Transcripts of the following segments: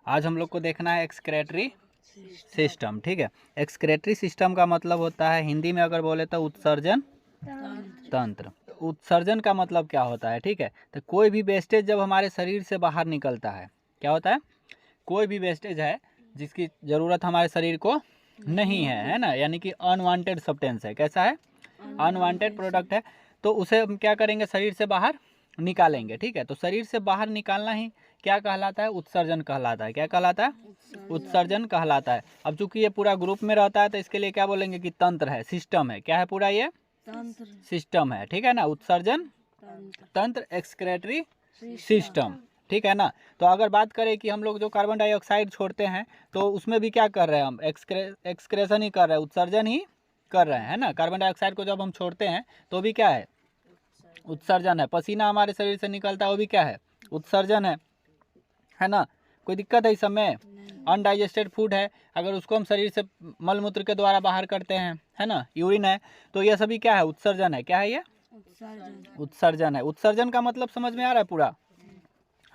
आज हम लोग को देखना है एक्सक्रेटरी सिस्टम। ठीक है, एक्सक्रेटरी सिस्टम का मतलब होता है हिंदी में अगर बोले तो उत्सर्जन तंत्र। उत्सर्जन का मतलब क्या होता है? ठीक है, तो कोई भी वेस्टेज जब हमारे शरीर से बाहर निकलता है, क्या होता है? कोई भी वेस्टेज है जिसकी ज़रूरत हमारे शरीर को नहीं है ना, यानी कि अनवांटेड सब्सटेंस है। कैसा है? अनवांटेड प्रोडक्ट है, तो उसे हम क्या करेंगे? शरीर से बाहर निकालेंगे। ठीक है, तो शरीर से बाहर निकालना ही क्या कहलाता है? उत्सर्जन कहलाता है। क्या कहलाता है? उत्सर्जन कहलाता है। अब चूंकि ये पूरा ग्रुप में रहता है तो इसके लिए क्या बोलेंगे कि तंत्र है, सिस्टम है। क्या है? पूरा ये सिस्टम है। ठीक है ना, उत्सर्जन तंत्र, एक्सक्रेटरी सिस्टम। ठीक है ना। तो अगर बात करें कि हम लोग जो कार्बन डाइऑक्साइड छोड़ते हैं तो उसमें भी क्या कर रहे हैं हम? एक्सक्रेशन ही कर रहे हैं, उत्सर्जन ही कर रहे हैं, है ना। कार्बन डाइऑक्साइड को जब हम छोड़ते हैं तो भी क्या है? उत्सर्जन है। पसीना हमारे शरीर से निकलता है, वो भी क्या है? उत्सर्जन है ना। कोई दिक्कत है इस समय? अनडाइजेस्टेड फूड है, अगर उसको हम शरीर से मलमूत्र के द्वारा बाहर करते हैं, है ना, यूरिन है, तो ये सभी क्या है? उत्सर्जन है। क्या है ये? उत्सर्जन है। उत्सर्जन का मतलब समझ में आ रहा है पूरा?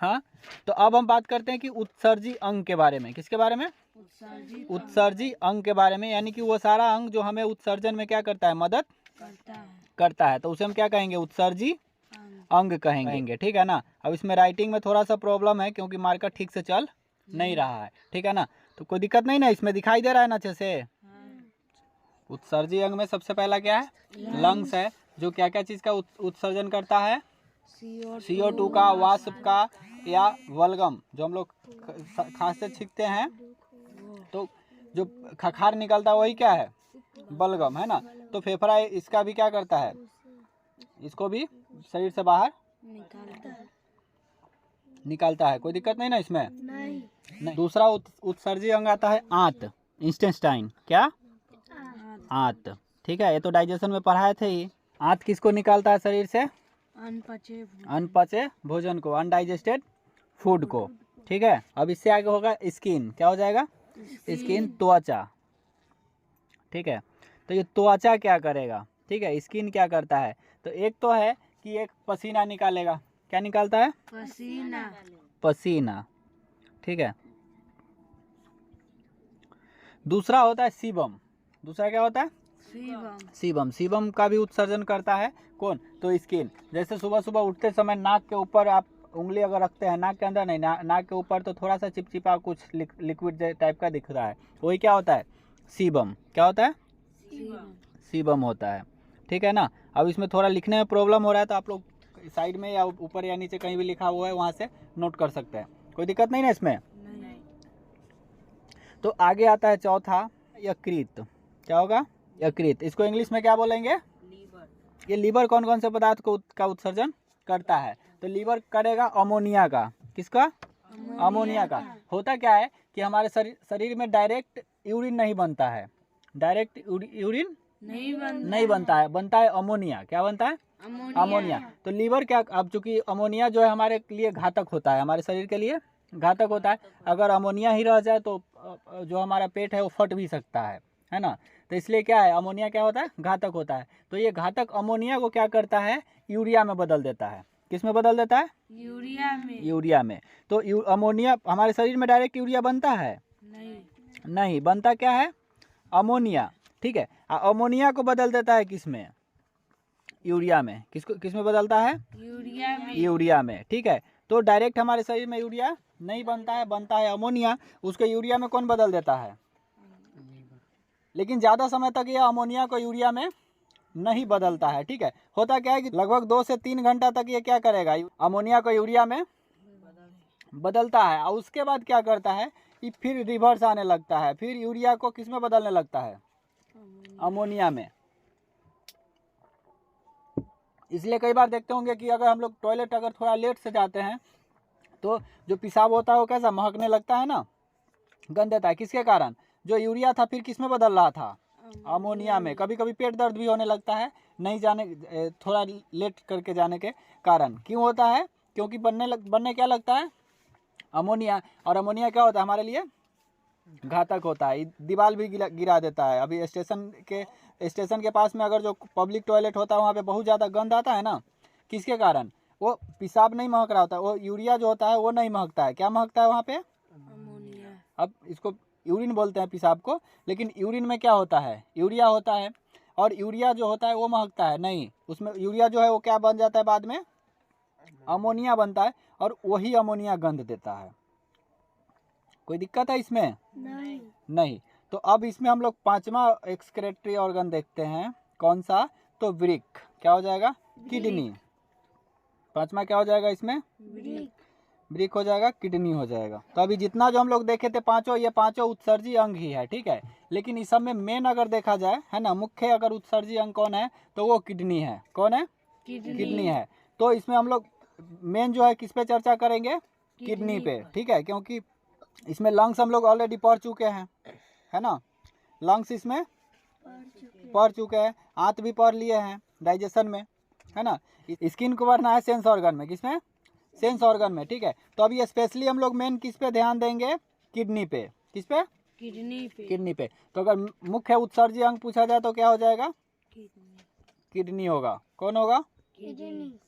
हाँ, तो अब हम बात करते हैं कि उत्सर्जी अंग के बारे में। किसके बारे में? उत्सर्जी अंग के बारे में, यानी कि वो सारा अंग जो हमें उत्सर्जन में क्या करता है? मदद करता है, तो उसे हम क्या कहेंगे? उत्सर्जी अंग कहेंगे। ठीक है ना। अब इसमें राइटिंग में थोड़ा सा प्रॉब्लम है क्योंकि मार्कर ठीक से चल नहीं रहा है। ठीक है ना, तो कोई दिक्कत नहीं ना, इसमें दिखाई दे रहा है ना अच्छे से? उत्सर्जी अंग में सबसे पहला क्या है? लंग्स है, जो क्या क्या चीज का उत्सर्जन करता है? CO2 का, वाष्प का, या वल्गम, जो हम लोग खांसते छींकते हैं तो जो खखार निकलता है वही क्या है? बलगम, है ना। तो फेफड़ा इसका भी क्या करता है? इसको भी शरीर से बाहर निकालता है। कोई दिक्कत नहीं ना इसमें? नहीं। दूसरा उत्सर्जी अंग आता है आंत, इंटेस्टाइन। क्या? आंत। ठीक है, ये तो डाइजेशन में पढ़ाए थे ही। आंत किसको निकालता है शरीर से? अनपचे भोजन को, अनडाइजेस्टेड फूड को। ठीक है, अब इससे आगे होगा स्किन। क्या हो जाएगा? स्किन, त्वचा। ठीक है, तो ये त्वचा क्या करेगा? ठीक है, स्किन क्या करता है? तो एक तो है कि एक पसीना निकालेगा। क्या निकालता है? पसीना। ठीक है, दूसरा होता है सीबम। दूसरा क्या होता है? सीबम। सीबम का भी उत्सर्जन करता है कौन? तो स्किन। जैसे सुबह सुबह उठते समय नाक के ऊपर आप उंगली अगर रखते हैं, नाक के अंदर नहीं, नाक के ऊपर, तो थोड़ा सा चिपचिपा कुछ लिक्विड टाइप का दिख रहा है, वही क्या होता है? सीबम। क्या होता है? सीबम होता है। ठीक है ना। अब इसमें थोड़ा लिखने में प्रॉब्लम हो रहा है तो आप लोग साइड में या ऊपर या नीचे कहीं भी लिखा हुआ है वहां से नोट कर सकते हैं। कोई दिक्कत नहीं ना इसमें? तो आगे आता है चौथा, यकृत। क्या होगा? यकृत। इसको इंग्लिश में क्या बोलेंगे? ये लीवर कौन कौन से पदार्थ का उत्सर्जन करता है? तो लीवर करेगा अमोनिया का। किसका? अमोनिया का। होता क्या है कि हमारे शरीर में डायरेक्ट यूरिन नहीं बनता है, डायरेक्ट यूरिन नहीं बनता है, बनता है अमोनिया। क्या बनता है? अमोनिया। तो लीवर क्या, अब चूंकि अमोनिया जो है हमारे लिए घातक होता है, हमारे शरीर के लिए घातक होता है। अगर अमोनिया ही रह जाए तो जो हमारा पेट है वो फट भी सकता है ना। तो इसलिए क्या है? अमोनिया क्या होता है? घातक होता है। तो ये घातक अमोनिया को क्या करता है? यूरिया में बदल देता है। किस में बदल देता है? यूरिया में। तो अमोनिया हमारे शरीर में डायरेक्ट यूरिया बनता है? नहीं बनता। क्या है? अमोनिया। ठीक है, अमोनिया को बदल देता है किस में? यूरिया में। किस में बदलता है? यूरिया में। ठीक है, तो डायरेक्ट हमारे शरीर में यूरिया नहीं बनता है, बनता है अमोनिया। उसको यूरिया में कौन बदल देता है? लेकिन ज़्यादा समय तक ये अमोनिया को यूरिया में नहीं बदलता है। ठीक है, होता क्या है कि लगभग 2 से 3 घंटा तक ये क्या करेगा? अमोनिया को यूरिया में बदलता है, और उसके बाद क्या करता है कि फिर रिवर्स आने लगता है, फिर यूरिया को किस में बदलने लगता है? अमोनिया में। इसलिए कई बार देखते होंगे कि अगर हम लोग टॉयलेट अगर थोड़ा लेट से जाते हैं तो जो पेशाब होता है वो कैसा महकने लगता है ना, गंध देता है। किसके कारण? जो यूरिया था फिर किस में बदल रहा था? अमोनिया में। कभी कभी पेट दर्द भी होने लगता है नहीं जाने, थोड़ा लेट करके जाने के कारण। क्यों होता है? क्योंकि बनने क्या लगता है? अमोनिया। और अमोनिया क्या होता है हमारे लिए? घातक होता है, दीवार भी गिरा देता है। अभी स्टेशन के पास में अगर जो पब्लिक टॉयलेट होता है वहाँ पे बहुत ज़्यादा गंद आता है ना, किसके कारण? वो पेशाब नहीं महक रहा होता है, वो यूरिया जो होता है वो नहीं महकता है। क्या महकता है वहाँ पे? अब इसको यूरिन बोलते हैं पेशाब को, लेकिन यूरिन में क्या होता है, यूरिया होता है, और यूरिया जो होता है वो महकता है नहीं, उसमें यूरिया जो है वो क्या बन जाता है बाद में, अमोनिया बनता है, और वही अमोनिया गंध देता है। कोई दिक्कत है इसमें? नहीं। तो अब इसमें हम लोग पांचवा एक्सक्रेटरी ऑर्गन देखते हैं, कौन सा, तो वृक्क। क्या हो जाएगा, किडनी। पांचवा क्या हो जाएगा इसमें, वृक्क हो जाएगा, किडनी हो जाएगा। तो अभी जितना जो हम लोग देखे थे पांचों, ये पांचों उत्सर्जी अंग ही है, ठीक है। लेकिन इस सब में मेन अगर देखा जाए, है ना, मुख्य अगर उत्सर्जी अंग कौन है, तो वो किडनी है। कौन है, किडनी है। तो इसमें हम लोग मेन जो है किस पे चर्चा करेंगे, किडनी पे, ठीक है। क्योंकि इसमें लंग्स हम लोग ऑलरेडी पढ़ चुके हैं, है ना, लंग्स इसमें पढ़ चुके हैं, आंत भी पढ़ लिए हैं डाइजेशन में, है ना। स्किन को पढ़ना है सेंस ऑर्गन में, किसमें, सेंस ऑर्गन में, ठीक है। तो अभी स्पेशली हम लोग मेन किस पे ध्यान देंगे, किडनी पे। किस पे, किडनी पे। तो अगर मुख्य उत्सर्जी अंग पूछा जाए तो क्या हो जाएगा, किडनी होगा। कौन होगा, किडनी।